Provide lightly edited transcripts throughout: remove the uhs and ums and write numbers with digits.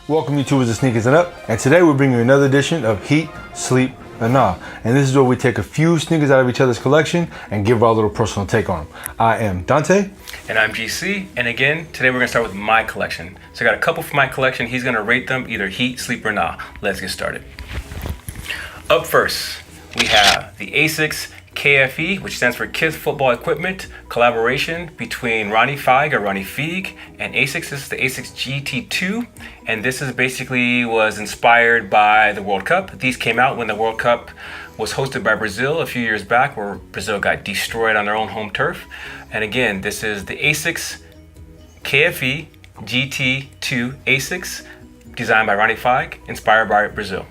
Welcome YouTubers to Sneakers and Up, and today we're bringing you another edition of Heat, Sleep, and Nah. And this is where we take a few sneakers out of each other's collection and give our little personal take on them. I am Dante. And I'm GC, and again, today we're gonna start with my collection. So I got a couple from my collection. He's gonna rate them either Heat, Sleep, or Nah. Let's get started. Up first, we have the Asics KFE, which stands for Kids Football Equipment, collaboration between Fieg and Asics. This is the Asics GT2, and this is basically was inspired by the World Cup. These came out when the World Cup was hosted by Brazil a few years back, where Brazil got destroyed on their own home turf. And again, this is the Asics KFE GT2 Asics, designed by Fieg, inspired by Brazil.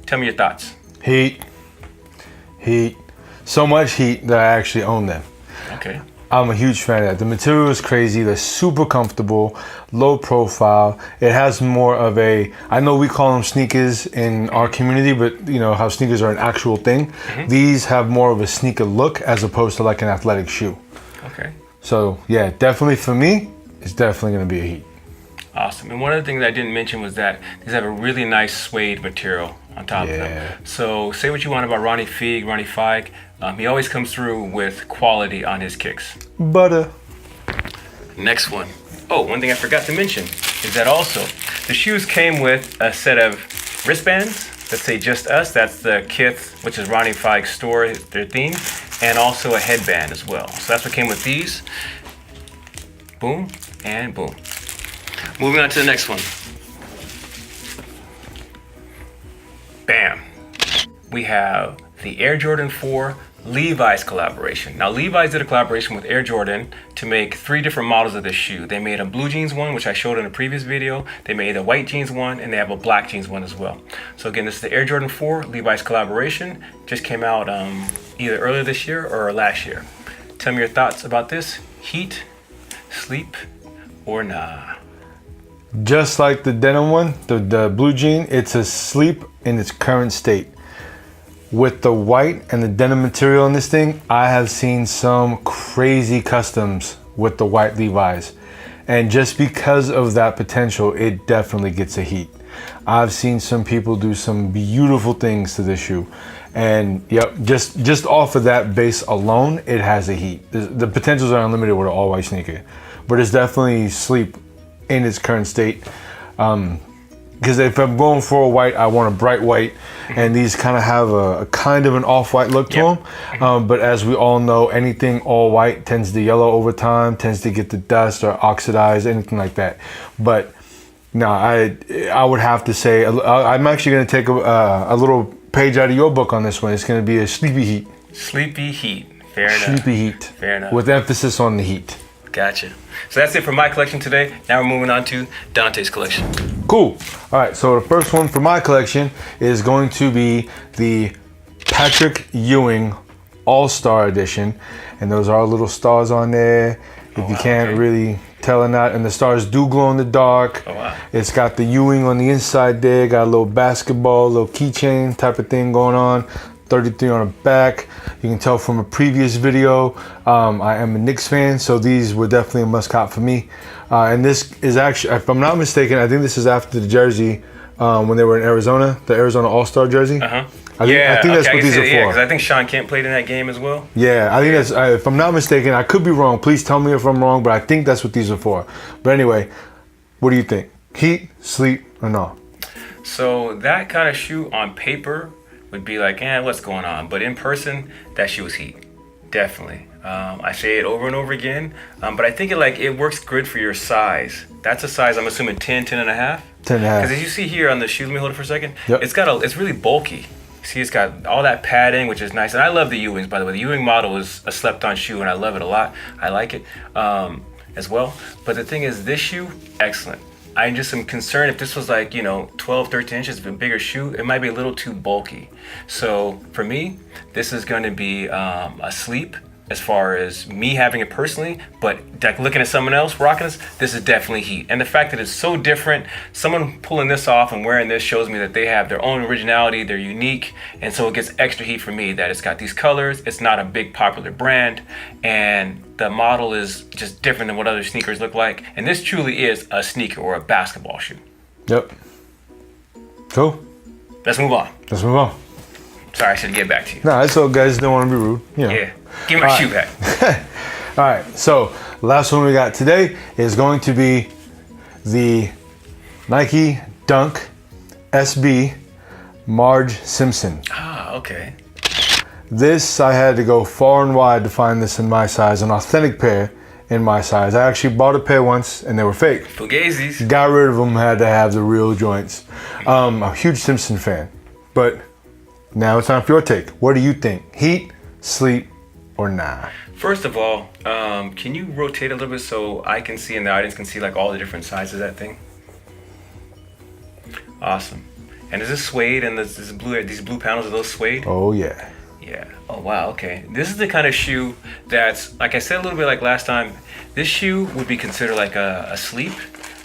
Tell me your thoughts. Heat. So much heat that I actually own them. Okay. I'm a huge fan of that. The material is crazy. They're super comfortable, low profile. It has more of a, I know we call them sneakers in our community, but you know how sneakers are an actual thing. These have more of a sneaker look as opposed to like an athletic shoe. Okay. So yeah, definitely for me, it's definitely gonna be a Heat. Awesome. And one of the things I didn't mention was that these have a really nice suede material on top of them. So say what you want about Fieg. He always comes through with quality on his kicks. Butter. Next one. Oh, one thing I forgot to mention is that also the shoes came with a set of wristbands that say Just Us. That's the Kith, which is Fieg's store, their theme, and also a headband as well. So that's what came with these. Boom and boom. Moving on to the next one. Bam. We have the Air Jordan 4 Levi's collaboration. Now Levi's did a collaboration with Air Jordan to make 3 different models of this shoe. They made a blue jeans one, which I showed in a previous video. They made a white jeans one, and they have a black jeans one as well. So again, this is the Air Jordan 4 Levi's collaboration. Just came out either earlier this year or last year. Tell me your thoughts about this. Heat, sleep, or nah? Just like the denim one, the blue jean, it's a sleep in its current state. With the white and the denim material in this thing, I have seen some crazy customs with the white Levi's. And just because of that potential, it definitely gets a Heat. I've seen some people do some beautiful things to this shoe. And yep, just off of that base alone, it has a Heat. The potentials are unlimited with an all-white sneaker. But it's definitely sleep in its current state. Because if I'm going for a white, I want a bright white, and these kind of have a kind of an off-white look to them. But as we all know, anything all white tends to yellow over time, tends to get the dust or oxidize, anything like that. But no, I would have to say, I'm actually going to take a little page out of your book on this one. It's going to be a sleepy Heat. Sleepy Heat. Fair enough. Sleepy Heat. Fair enough. With emphasis on the heat. Gotcha. So that's it for my collection today. Now we're moving on to Dante's collection. Cool. All right, so the first one for my collection is going to be the Patrick Ewing AllStar edition. And those are little stars on there. If you can't really tell or not. And the stars do glow in the dark. Oh, wow. It's got the Ewing on the inside there. Got a little basketball, little keychain type of thing going on. 33 on the back. You can tell from a previous video, I am a Knicks fan, so these were definitely a must cop for me. And this is actually, if I'm not mistaken, I think this is after the jersey when they were in Arizona, the Arizona AllStar jersey. I think that's what these are for. Yeah, because I think Sean Kemp played in that game as well. Yeah, I think that's, if I'm not mistaken, I could be wrong. Please tell me if I'm wrong, but I think that's what these are for. But anyway, what do you think? Heat, sleep, or no? So that kind of shoe on paper would be like, what's going on? But in person, that shoe is Heat, definitely. I say it over and over again, but I think it works good for your size. That's a size, I'm assuming 10, 10 and a half? 10 and a half. Because as you see here on the shoe, let me hold it for a second. Yep. It's really bulky. See, it's got all that padding, which is nice. And I love the Ewings, by the way. The Ewing model is a slept-on shoe, and I love it a lot. I like it as well. But the thing is, this shoe, excellent. I just am concerned if this was 12, 13 inches of a bigger shoe, it might be a little too bulky. So for me, this is going to be a sleep as far as me having it personally, but like looking at someone else rocking this is definitely Heat. And the fact that it's so different, someone pulling this off and wearing this shows me that they have their own originality, they're unique, and so it gets extra heat for me that it's got these colors, it's not a big popular brand, and the model is just different than what other sneakers look like. And this truly is a sneaker or a basketball shoe. Yep. Cool. Let's move on. Let's move on. Sorry, I should get back to you. Nah, it's all guys don't want to be rude. You know. Yeah. Give me my shoe back. All right. So last one we got today is going to be the Nike Dunk SB Marge Simpson. Ah, okay. This, I had to go far and wide to find this in my size, an authentic pair in my size. I actually bought a pair once and they were fake. Fugazis. Got rid of them, had to have the real joints. A huge Simpson fan. But now it's time for your take. What do you think? Heat, sleep, or nah? First of all, can you rotate a little bit so I can see and the audience can see like all the different sides of that thing? Awesome. And is this suede and these blue panels, are those suede? Oh yeah. Yeah. Oh wow, okay. This is the kind of shoe that's, like I said a little bit like last time, this shoe would be considered like a sleep,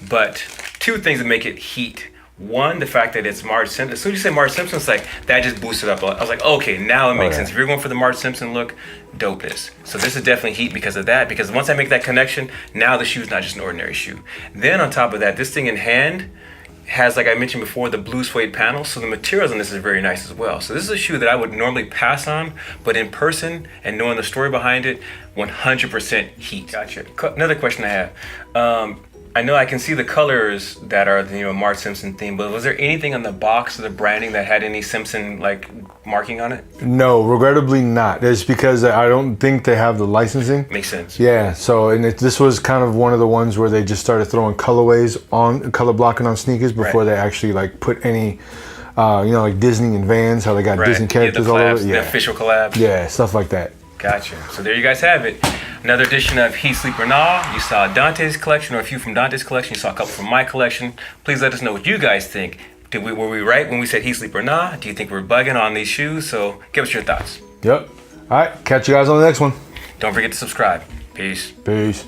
but two things that make it heat. One, the fact that it's Marge Simpson. As soon as you say Marge Simpson, it's like, that just boosted up. I was like, okay, now it makes sense. If you're going for the Marge Simpson look, dopeness. So this is definitely heat because of that, because once I make that connection, now the shoe's not just an ordinary shoe. Then on top of that, this thing in hand has, like I mentioned before, the blue suede panel, so the materials on this is very nice as well. So this is a shoe that I would normally pass on, but in person and knowing the story behind it, 100% heat. Gotcha. Another question I have. I know I can see the colors that are the Marge Simpson theme, but was there anything on the box or the branding that had any Simpson like marking on it? No, regrettably not. It's because I don't think they have the licensing. Makes sense. Yeah, so this was kind of one of the ones where they just started throwing colorways on, color blocking on sneakers before they actually like put any, like Disney and Vans, how they got Disney characters all over. The official collabs. Yeah, stuff like that. Gotcha. So there you guys have it. Another edition of Heat, Sleep, or Nah. You saw Dante's collection, or a few from Dante's collection. You saw a couple from my collection. Please let us know what you guys think. Were we right when we said Heat, Sleep, or Nah? Do you think we're bugging on these shoes? So give us your thoughts. Yep. All right. Catch you guys on the next one. Don't forget to subscribe. Peace. Peace.